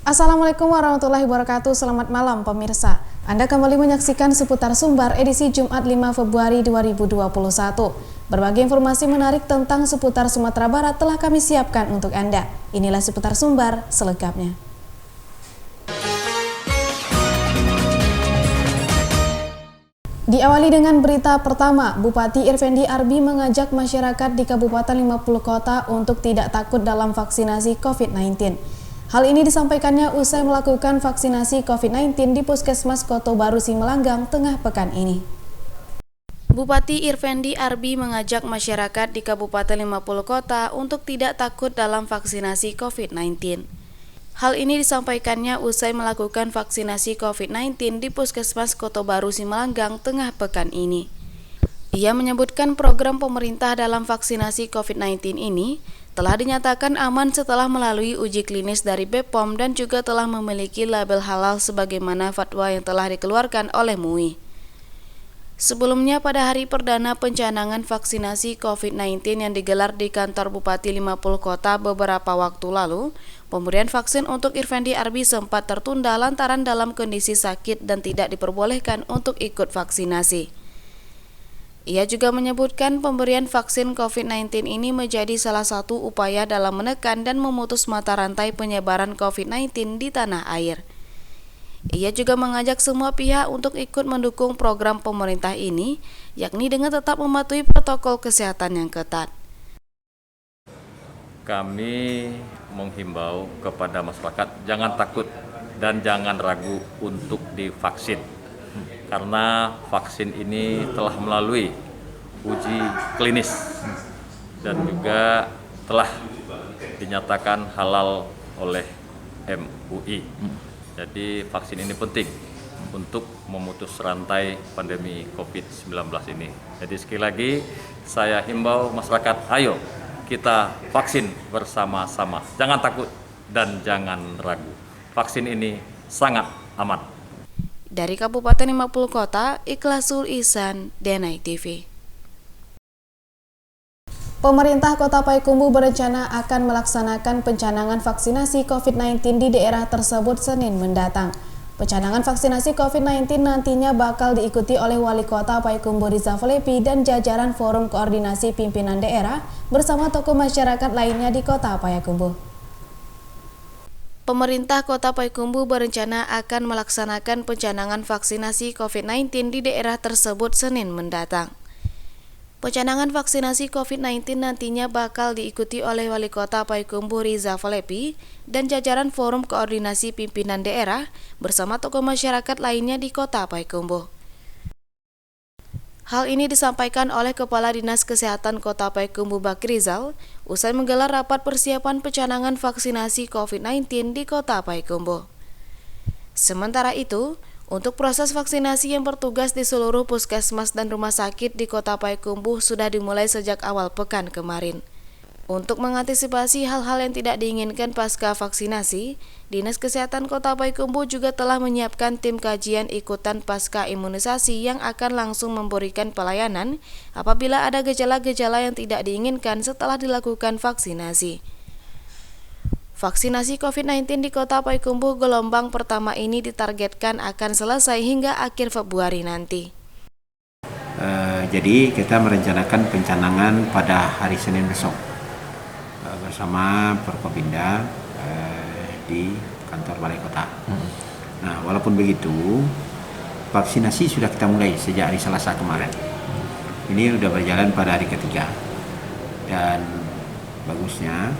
Assalamualaikum warahmatullahi wabarakatuh. Selamat malam pemirsa. Anda kembali menyaksikan Seputar Sumbar edisi Jumat 5 Februari 2021. Berbagai informasi menarik tentang seputar Sumatera Barat telah kami siapkan untuk Anda. Inilah Seputar Sumbar selengkapnya. Diawali dengan berita pertama, Bupati Irvendi Arbi mengajak masyarakat di Kabupaten 50 Kota untuk tidak takut dalam vaksinasi COVID-19. Hal ini disampaikannya usai melakukan vaksinasi COVID-19 di Puskesmas Koto Baru Simalanggang tengah pekan ini. Bupati Irvendi Arbi mengajak masyarakat di Kabupaten 50 Kota untuk tidak takut dalam vaksinasi COVID-19. Hal ini disampaikannya usai melakukan vaksinasi COVID-19 di Puskesmas Koto Baru Simalanggang tengah pekan ini. Ia menyebutkan program pemerintah dalam vaksinasi COVID-19 ini telah dinyatakan aman setelah melalui uji klinis dari BPOM dan juga telah memiliki label halal sebagaimana fatwa yang telah dikeluarkan oleh MUI. Sebelumnya pada hari perdana pencanangan vaksinasi COVID-19 yang digelar di kantor Bupati 50 Kota beberapa waktu lalu, pemberian vaksin untuk Irvendi Arbi sempat tertunda lantaran dalam kondisi sakit dan tidak diperbolehkan untuk ikut vaksinasi. Ia juga menyebutkan pemberian vaksin COVID-19 ini menjadi salah satu upaya dalam menekan dan memutus mata rantai penyebaran COVID-19 di tanah air. Ia juga mengajak semua pihak untuk ikut mendukung program pemerintah ini, yakni dengan tetap mematuhi protokol kesehatan yang ketat. Kami menghimbau kepada masyarakat jangan takut dan jangan ragu untuk divaksin. Karena vaksin ini telah melalui uji klinis dan juga telah dinyatakan halal oleh MUI. Jadi vaksin ini penting untuk memutus rantai pandemi COVID-19 ini. Jadi sekali lagi saya himbau masyarakat, ayo kita vaksin bersama-sama. Jangan takut dan jangan ragu. Vaksin ini sangat aman. Dari Kabupaten 50 Kota, Ikhlasul Ihsan, Denai TV. Pemerintah Kota Payakumbuh berencana akan melaksanakan pencanangan vaksinasi COVID-19 di daerah tersebut Senin mendatang. Pencanangan vaksinasi COVID-19 nantinya bakal diikuti oleh Wali Kota Payakumbuh Rizal Falepi dan jajaran Forum Koordinasi Pimpinan Daerah bersama tokoh masyarakat lainnya di Kota Payakumbuh. Pemerintah Kota Payakumbuh berencana akan melaksanakan pencanangan vaksinasi COVID-19 di daerah tersebut Senin mendatang. Pencanangan vaksinasi COVID-19 nantinya bakal diikuti oleh Wali Kota Payakumbuh Rizal Falepi dan jajaran Forum Koordinasi Pimpinan Daerah bersama tokoh masyarakat lainnya di Kota Payakumbuh. Hal ini disampaikan oleh Kepala Dinas Kesehatan Kota Payakumbuh Bakri Rizal usai menggelar rapat persiapan pencanangan vaksinasi COVID-19 di Kota Payakumbuh. Sementara itu, untuk proses vaksinasi yang bertugas di seluruh puskesmas dan rumah sakit di Kota Payakumbuh sudah dimulai sejak awal pekan kemarin. Untuk mengantisipasi hal-hal yang tidak diinginkan pasca vaksinasi, Dinas Kesehatan Kota Payakumbuh juga telah menyiapkan tim kajian ikutan pasca imunisasi yang akan langsung memberikan pelayanan apabila ada gejala-gejala yang tidak diinginkan setelah dilakukan vaksinasi. Vaksinasi COVID-19 di Kota Payakumbuh gelombang pertama ini ditargetkan akan selesai hingga akhir Februari nanti. Jadi kita merencanakan pencanangan pada hari Senin besok bersama Forkopimda di kantor Balai Kota. Nah, walaupun begitu, vaksinasi sudah kita mulai sejak hari Selasa kemarin. Ini sudah berjalan pada hari ketiga. Dan bagusnya,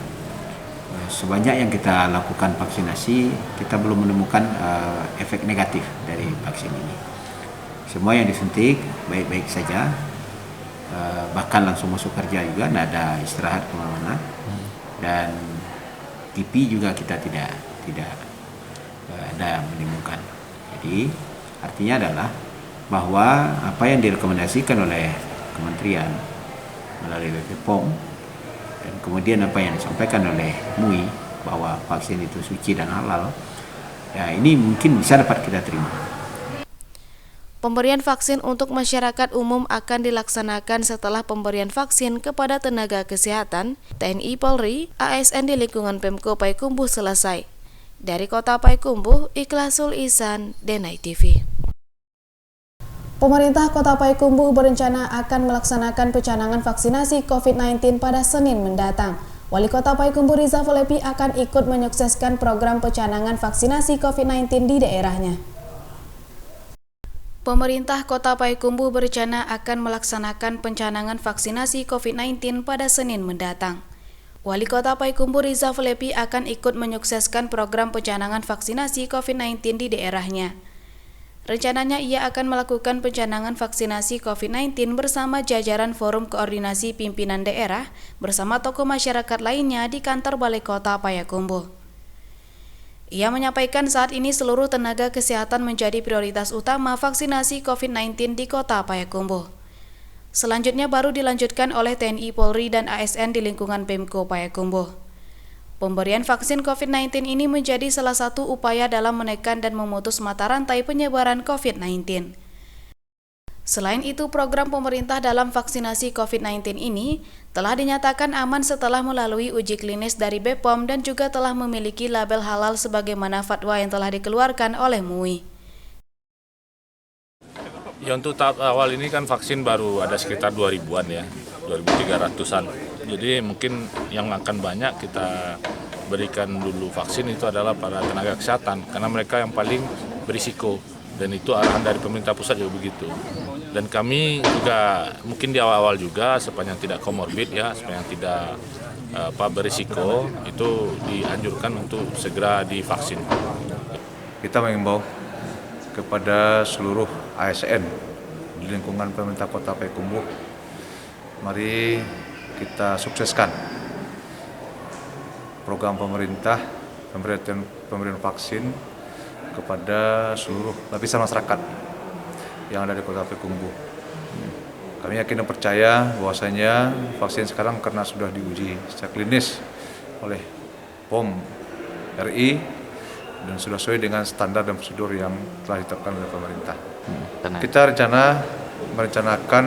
sebanyak yang kita lakukan vaksinasi, kita belum menemukan efek negatif dari vaksin ini. Semua yang disuntik baik-baik saja, bahkan langsung masuk kerja juga, tidak ada istirahat kemana-mana. Dan IP juga kita tidak ada menimbulkan. Jadi artinya adalah bahwa apa yang direkomendasikan oleh Kementerian melalui BPOM dan kemudian apa yang disampaikan oleh MUI bahwa vaksin itu suci dan halal, ya ini mungkin bisa dapat kita terima. Pemberian vaksin untuk masyarakat umum akan dilaksanakan setelah pemberian vaksin kepada tenaga kesehatan, TNI Polri, ASN di lingkungan Pemko Payakumbuh selesai. Dari Kota Payakumbuh, Ikhlasul Ihsan, Denai TV. Pemerintah Kota Payakumbuh berencana akan melaksanakan pencanangan vaksinasi COVID-19 pada Senin mendatang. Wali Kota Payakumbuh Riza Falepi akan ikut menyukseskan program pencanangan vaksinasi COVID-19 di daerahnya. Pemerintah Kota Payakumbuh berencana akan melaksanakan pencanangan vaksinasi COVID-19 pada Senin mendatang. Wali Kota Payakumbuh Riza Falepi akan ikut menyukseskan program pencanangan vaksinasi COVID-19 di daerahnya. Rencananya ia akan melakukan pencanangan vaksinasi COVID-19 bersama jajaran Forum Koordinasi Pimpinan Daerah bersama tokoh masyarakat lainnya di kantor Balai Kota Payakumbuh. Ia menyampaikan saat ini seluruh tenaga kesehatan menjadi prioritas utama vaksinasi COVID-19 di Kota Payakumbuh. Selanjutnya baru dilanjutkan oleh TNI, Polri, dan ASN di lingkungan Pemko Payakumbuh. Pemberian vaksin COVID-19 ini menjadi salah satu upaya dalam menekan dan memutus mata rantai penyebaran COVID-19. Selain itu, program pemerintah dalam vaksinasi COVID-19 ini telah dinyatakan aman setelah melalui uji klinis dari BPOM dan juga telah memiliki label halal sebagaimana fatwa yang telah dikeluarkan oleh MUI. Ya, untuk tahap awal ini kan vaksin baru ada sekitar 2.000-an ya, 2.300-an. Jadi mungkin yang akan banyak kita berikan dulu vaksin itu adalah para tenaga kesehatan, karena mereka yang paling berisiko, dan itu arahan dari pemerintah pusat juga begitu. Dan kami juga mungkin di awal-awal juga sepanjang tidak komorbid ya, sepanjang tidak berisiko, itu dianjurkan untuk segera divaksin. Kita mengimbau kepada seluruh ASN di lingkungan pemerintah Kota Payakumbuh, mari kita sukseskan program pemerintah pemberian vaksin kepada seluruh lapisan masyarakat yang ada di Kota Payakumbuh. Kami yakin dan percaya bahwasanya vaksin sekarang karena sudah diuji secara klinis oleh POM RI dan sudah sesuai dengan standar dan prosedur yang telah ditetapkan oleh pemerintah. Kita merencanakan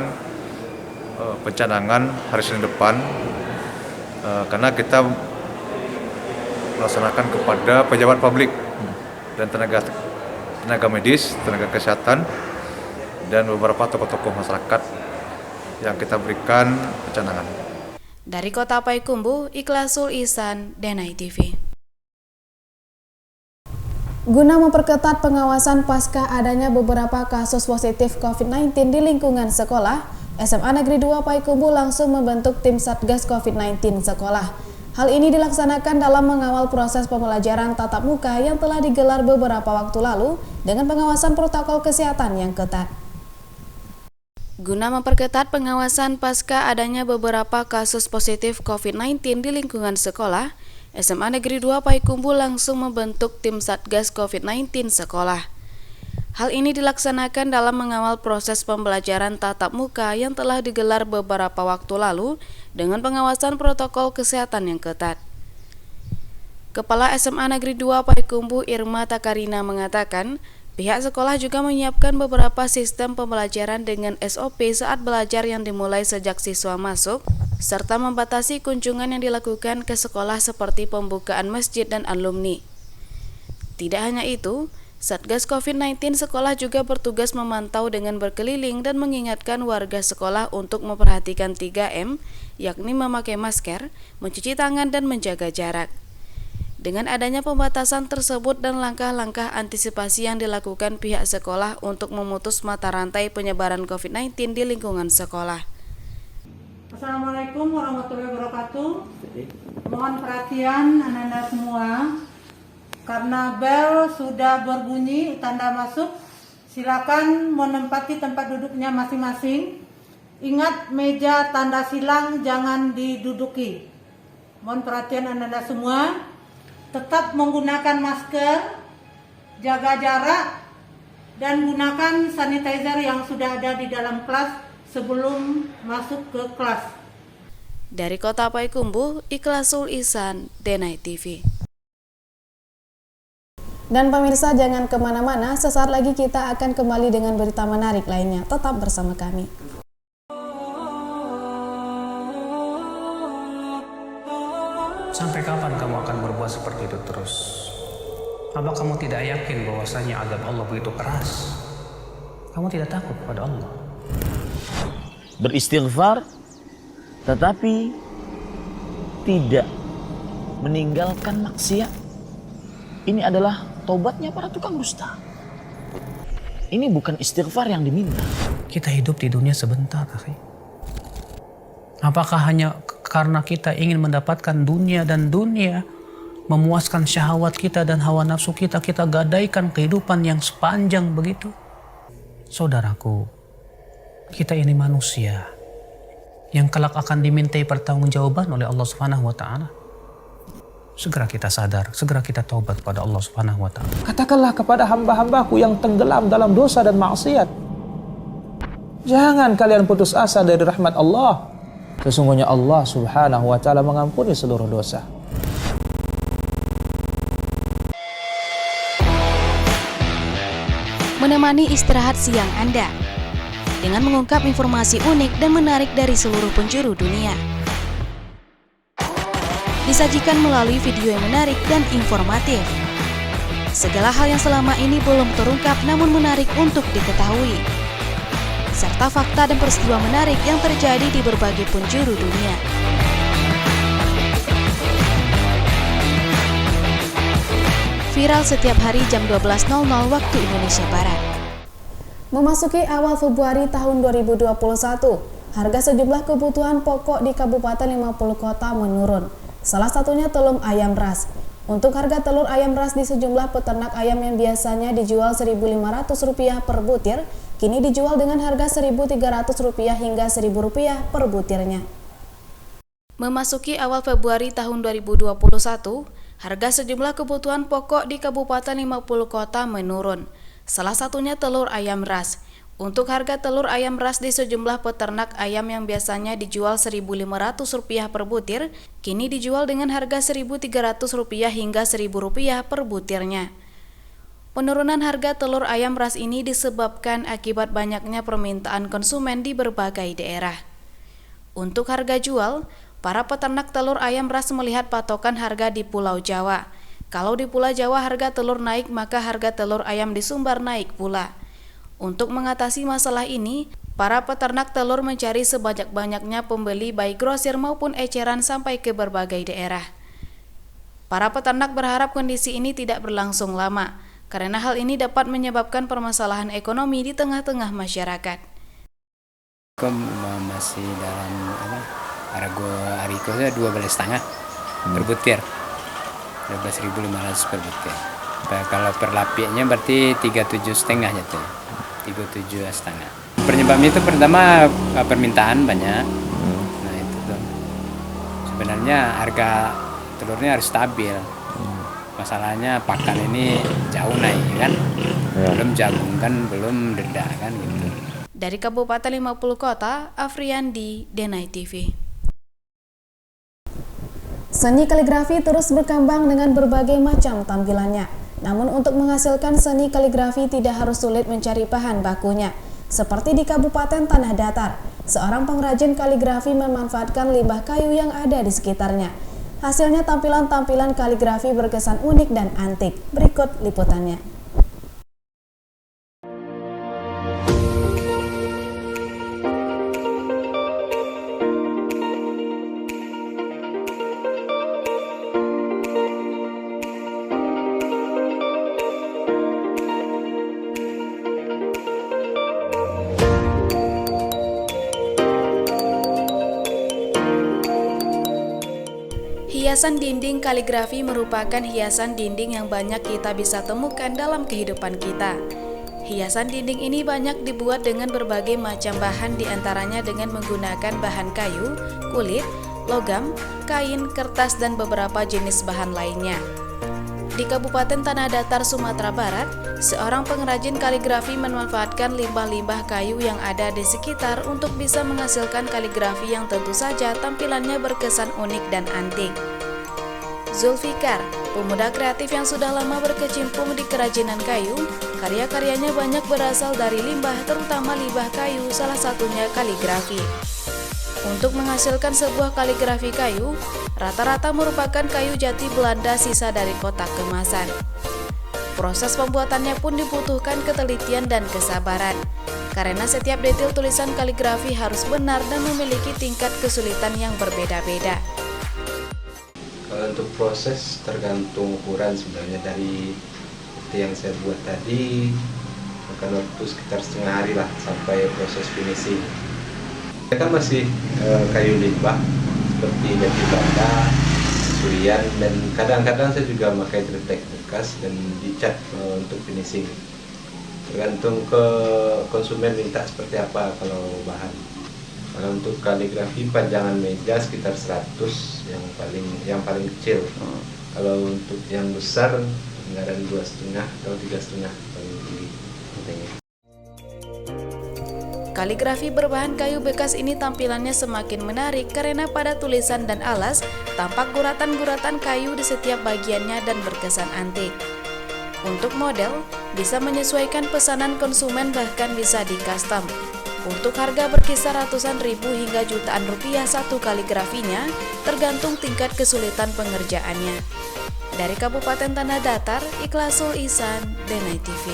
pencanangan hari Senin depan karena kita melaksanakan kepada pejabat publik dan tenaga medis, tenaga kesehatan, dan beberapa tokoh-tokoh masyarakat yang kita berikan pencanangan. Dari Kota Payakumbuh, Ikhlasul Ihsan, Denai TV. Guna memperketat pengawasan pasca adanya beberapa kasus positif COVID-19 di lingkungan sekolah, SMA Negeri 2 Payakumbuh langsung membentuk tim Satgas COVID-19 sekolah. Hal ini dilaksanakan dalam mengawal proses pembelajaran tatap muka yang telah digelar beberapa waktu lalu dengan pengawasan protokol kesehatan yang ketat. Guna memperketat pengawasan pasca adanya beberapa kasus positif COVID-19 di lingkungan sekolah, SMA Negeri 2 Payakumbuh langsung membentuk tim Satgas COVID-19 sekolah. Hal ini dilaksanakan dalam mengawal proses pembelajaran tatap muka yang telah digelar beberapa waktu lalu dengan pengawasan protokol kesehatan yang ketat. Kepala SMA Negeri 2 Payakumbuh Irma Takarina mengatakan, pihak sekolah juga menyiapkan beberapa sistem pembelajaran dengan SOP saat belajar yang dimulai sejak siswa masuk, serta membatasi kunjungan yang dilakukan ke sekolah seperti pembukaan masjid dan alumni. Tidak hanya itu, Satgas COVID-19 sekolah juga bertugas memantau dengan berkeliling dan mengingatkan warga sekolah untuk memperhatikan 3M, yakni memakai masker, mencuci tangan, dan menjaga jarak. Dengan adanya pembatasan tersebut dan langkah-langkah antisipasi yang dilakukan pihak sekolah untuk memutus mata rantai penyebaran COVID-19 di lingkungan sekolah. Assalamualaikum warahmatullahi wabarakatuh. Mohon perhatian anak-anak semua. Karena bel sudah berbunyi tanda masuk, silakan menempati tempat duduknya masing-masing. Ingat, meja tanda silang jangan diduduki. Mohon perhatian anak-anak semua. Tetap menggunakan masker, jaga jarak, dan gunakan sanitizer yang sudah ada di dalam kelas sebelum masuk ke kelas. Dari Kota Payakumbuh, Ikhlasul Ihsan, Denai TV. Dan pemirsa, jangan kemana-mana, sesaat lagi kita akan kembali dengan berita menarik lainnya. Tetap bersama kami. Sampai kapan kamu akan berbuat seperti itu terus? Apa kamu tidak yakin bahwasanya azab Allah begitu keras? Kamu tidak takut pada Allah? Beristighfar tetapi tidak meninggalkan maksiat. Ini adalah taubatnya para tukang dusta. Ini bukan istighfar yang diminta. Kita hidup di dunia sebentar, akhi. Apakah hanya karena kita ingin mendapatkan dunia dan dunia memuaskan syahwat kita dan hawa nafsu kita, kita gadaikan kehidupan yang sepanjang begitu? Saudaraku, kita ini manusia yang kelak akan dimintai pertanggungjawaban oleh Allah Subhanahu wa taala. Segera kita sadar, segera kita taubat pada Allah Subhanahu wa taala. Katakanlah kepada hamba-hambaku yang tenggelam dalam dosa dan maksiat, jangan kalian putus asa dari rahmat Allah. Sesungguhnya Allah Subhanahu wa taala mengampuni seluruh dosa. Menemani istirahat siang Anda dengan mengungkap informasi unik dan menarik dari seluruh penjuru dunia. Disajikan melalui video yang menarik dan informatif. Segala hal yang selama ini belum terungkap namun menarik untuk diketahui. Serta fakta dan peristiwa menarik yang terjadi di berbagai penjuru dunia. Viral setiap hari jam 12.00 waktu Indonesia Barat. Memasuki awal Februari tahun 2021, harga sejumlah kebutuhan pokok di Kabupaten 50 Kota menurun. Salah satunya telur ayam ras. Untuk harga telur ayam ras di sejumlah peternak ayam yang biasanya dijual Rp1.500 per butir, kini dijual dengan harga Rp1.300 hingga Rp1.000 per butirnya. Memasuki awal Februari tahun 2021, harga sejumlah kebutuhan pokok di Kabupaten 50 Kota menurun. Salah satunya telur ayam ras. Untuk harga telur ayam ras di sejumlah peternak ayam yang biasanya dijual Rp1.500 per butir, kini dijual dengan harga Rp1.300 hingga Rp1.000 per butirnya. Penurunan harga telur ayam ras ini disebabkan akibat banyaknya permintaan konsumen di berbagai daerah. Untuk harga jual, para peternak telur ayam ras melihat patokan harga di Pulau Jawa. Kalau di Pulau Jawa harga telur naik, maka harga telur ayam di Sumbar naik pula. Untuk mengatasi masalah ini, para peternak telur mencari sebanyak-banyaknya pembeli baik grosir maupun eceran sampai ke berbagai daerah. Para peternak berharap kondisi ini tidak berlangsung lama, karena hal ini dapat menyebabkan permasalahan ekonomi di tengah-tengah masyarakat. Masih dalam harga hari itu 12,5 per butir, 12.500 per butir. Kalau per lapiknya berarti 37,5 jatuh. 37,5. Penyebabnya itu pertama permintaan banyak. Nah itu tuh. Sebenarnya harga telurnya harus stabil. Masalahnya pakan ini jauh naik kan. Belum jagung kan, belum dedak kan gitu. Dari Kabupaten 50 Kota, Afriandi, Denai TV. Seni kaligrafi terus berkembang dengan berbagai macam tampilannya. Namun untuk menghasilkan seni kaligrafi tidak harus sulit mencari bahan bakunya. Seperti di Kabupaten Tanah Datar, seorang pengrajin kaligrafi memanfaatkan limbah kayu yang ada di sekitarnya. Hasilnya tampilan-tampilan kaligrafi berkesan unik dan antik. Berikut liputannya. Hiasan dinding kaligrafi merupakan hiasan dinding yang banyak kita bisa temukan dalam kehidupan kita. Hiasan dinding ini banyak dibuat dengan berbagai macam bahan, diantaranya dengan menggunakan bahan kayu, kulit, logam, kain, kertas, dan beberapa jenis bahan lainnya. Di Kabupaten Tanah Datar, Sumatera Barat, seorang pengrajin kaligrafi memanfaatkan limbah-limbah kayu yang ada di sekitar untuk bisa menghasilkan kaligrafi yang tentu saja tampilannya berkesan unik dan antik. Zulfikar, pemuda kreatif yang sudah lama berkecimpung di kerajinan kayu, karya-karyanya banyak berasal dari limbah, terutama limbah kayu, salah satunya kaligrafi. Untuk menghasilkan sebuah kaligrafi kayu, rata-rata merupakan kayu jati Belanda sisa dari kotak kemasan. Proses pembuatannya pun dibutuhkan ketelitian dan kesabaran, karena setiap detail tulisan kaligrafi harus benar dan memiliki tingkat kesulitan yang berbeda-beda. Kalau untuk proses tergantung ukuran sebenarnya. Dari seperti yang saya buat tadi makan waktu sekitar setengah hari lah sampai proses finishing. Ini kan masih kayu limbah seperti jati bata, surian, dan kadang-kadang saya juga pakai triplek bekas dan dicat untuk finishing. Tergantung ke konsumen minta seperti apa kalau bahan. Kalau untuk kaligrafi panjangan meja sekitar 100 yang paling kecil. Kalau untuk yang besar anggaran 2,5 atau 3,5 paling tinggi. Kaligrafi berbahan kayu bekas ini tampilannya semakin menarik karena pada tulisan dan alas tampak guratan-guratan kayu di setiap bagiannya dan berkesan antik. Untuk model, bisa menyesuaikan pesanan konsumen, bahkan bisa di-custom. Untuk harga berkisar ratusan ribu hingga jutaan rupiah satu kaligrafinya, tergantung tingkat kesulitan pengerjaannya. Dari Kabupaten Tanah Datar, Ikhlasul Ihsan, Denai TV.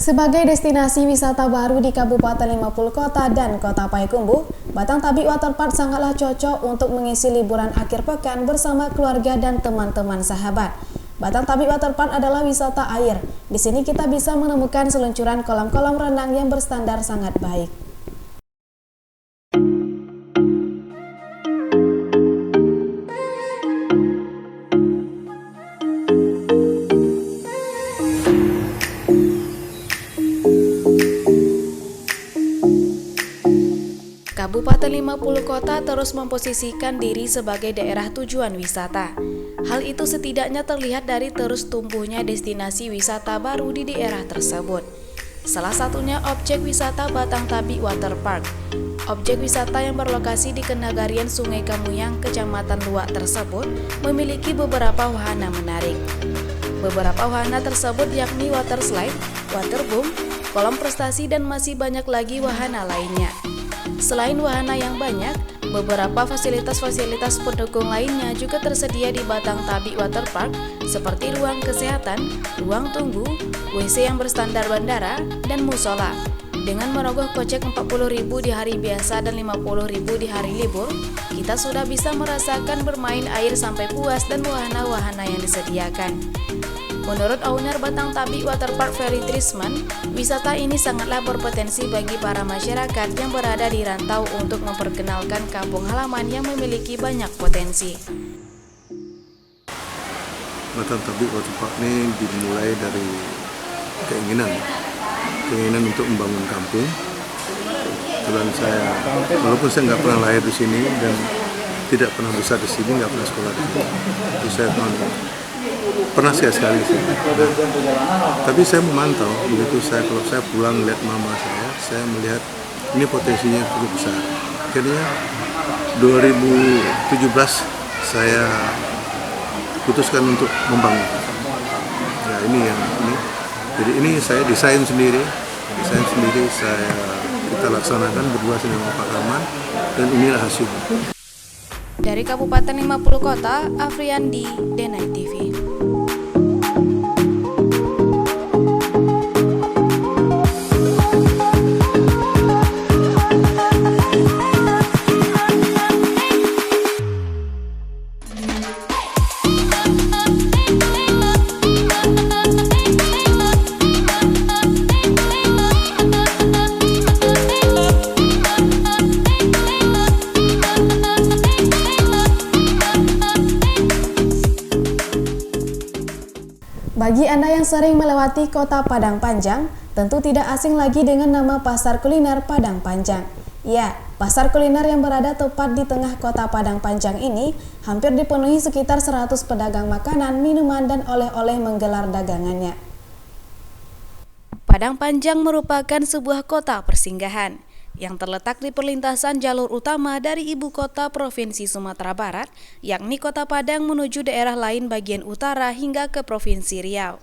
Sebagai destinasi wisata baru di Kabupaten 50 Kota dan Kota Payakumbuh, Batang Tabik Waterpark sangatlah cocok untuk mengisi liburan akhir pekan bersama keluarga dan teman-teman sahabat. Batang Tabik Waterpark adalah wisata air. Di sini kita bisa menemukan seluncuran kolam-kolam renang yang berstandar sangat baik. Kabupaten 50 Kota terus memposisikan diri sebagai daerah tujuan wisata. Hal itu setidaknya terlihat dari terus tumbuhnya destinasi wisata baru di daerah tersebut. Salah satunya objek wisata Batang Tabik Waterpark. Objek wisata yang berlokasi di Kenagarian Sungai Kamuyang, Kecamatan Luak tersebut memiliki beberapa wahana menarik. Beberapa wahana tersebut yakni water slide, waterboom, kolam prestasi, dan masih banyak lagi wahana lainnya. Selain wahana yang banyak, beberapa fasilitas-fasilitas pendukung lainnya juga tersedia di Batang Tabik Waterpark seperti ruang kesehatan, ruang tunggu, WC yang berstandar bandara, dan musola. Dengan merogoh kocek 40.000 di hari biasa dan 50.000 di hari libur, kita sudah bisa merasakan bermain air sampai puas dan wahana-wahana yang disediakan. Menurut owner Batang Tabik Waterpark Ferry Trisman, wisata ini sangatlah berpotensi bagi para masyarakat yang berada di rantau untuk memperkenalkan kampung halaman yang memiliki banyak potensi. Batang Tabik Waterpark ini dimulai dari keinginan untuk membangun kampung. Kebetulan saya, walaupun saya nggak pernah lahir di sini dan tidak pernah besar di sini, nggak pernah sekolah di sini, jadi saya pernah sekali sih. Tapi saya memantau, kalau saya pulang lihat mama saya melihat ini potensinya cukup besar. Akhirnya 2017 saya putuskan untuk membangun. Ya ini. Jadi ini saya desain sendiri kita laksanakan berdua sama Pak Rahman, dan inilah hasilnya. Dari Kabupaten 50 Kota, Afriandi, Denai TV. Bagi Anda yang sering melewati kota Padang Panjang, tentu tidak asing lagi dengan nama Pasar Kuliner Padang Panjang. Ya, pasar kuliner yang berada tepat di tengah kota Padang Panjang ini hampir dipenuhi sekitar 100 pedagang makanan, minuman, dan oleh-oleh menggelar dagangannya. Padang Panjang merupakan sebuah kota persinggahan yang terletak di perlintasan jalur utama dari ibu kota Provinsi Sumatera Barat, yakni Kota Padang menuju daerah lain bagian utara hingga ke Provinsi Riau.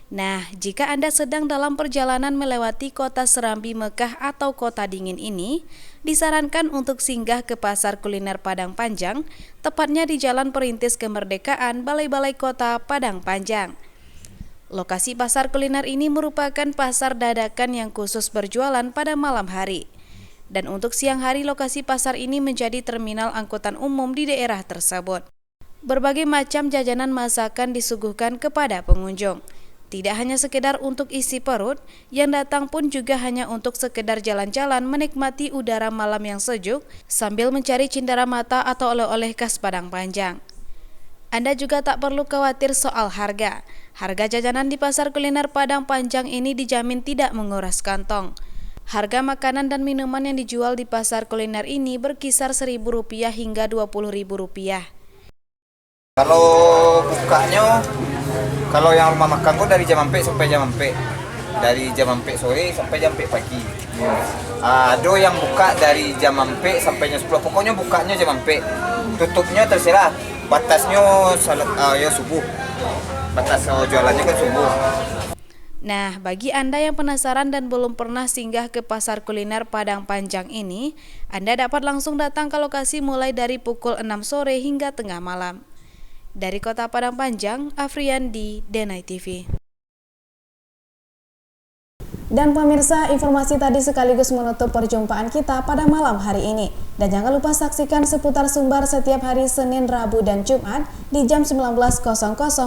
Nah, jika Anda sedang dalam perjalanan melewati kota Serambi Mekah atau kota dingin ini, disarankan untuk singgah ke Pasar Kuliner Padang Panjang, tepatnya di Jalan Perintis Kemerdekaan, Balai-Balai Kota Padang Panjang. Lokasi pasar kuliner ini merupakan pasar dadakan yang khusus berjualan pada malam hari. Dan untuk siang hari, lokasi pasar ini menjadi terminal angkutan umum di daerah tersebut. Berbagai macam jajanan masakan disuguhkan kepada pengunjung. Tidak hanya sekedar untuk isi perut, yang datang pun juga hanya untuk sekedar jalan-jalan menikmati udara malam yang sejuk sambil mencari cindera mata atau oleh-oleh khas Padang Panjang. Anda juga tak perlu khawatir soal harga. Harga jajanan di pasar kuliner Padang Panjang ini dijamin tidak menguras kantong. Harga makanan dan minuman yang dijual di pasar kuliner ini berkisar Rp1.000 hingga Rp20.000. Kalau bukanya, kalau yang rumah makan kok dari jam 4 sampai jam 4. Dari jam 4 sore sampai jam 4 pagi. Ada yang buka dari jam 4 sampai jam 10. Pokoknya bukanya jam 4. Tutupnya terserah. Batasnya ya subuh. Batas jualannya kan subuh. Nah, bagi Anda yang penasaran dan belum pernah singgah ke pasar kuliner Padang Panjang ini, Anda dapat langsung datang ke lokasi mulai dari pukul 6 sore hingga tengah malam. Dari Kota Padang Panjang, Afriandi, Denai TV. Dan pemirsa, informasi tadi sekaligus menutup perjumpaan kita pada malam hari ini. Dan jangan lupa saksikan seputar Sumbar setiap hari Senin, Rabu, dan Jumat di jam 19.00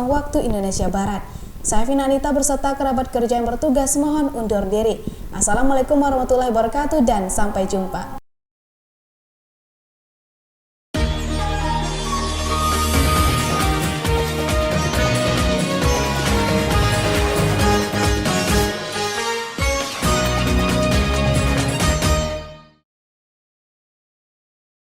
waktu Indonesia Barat. Saya Vina Anita berserta kerabat kerja yang bertugas mohon undur diri. Assalamualaikum warahmatullahi wabarakatuh dan sampai jumpa.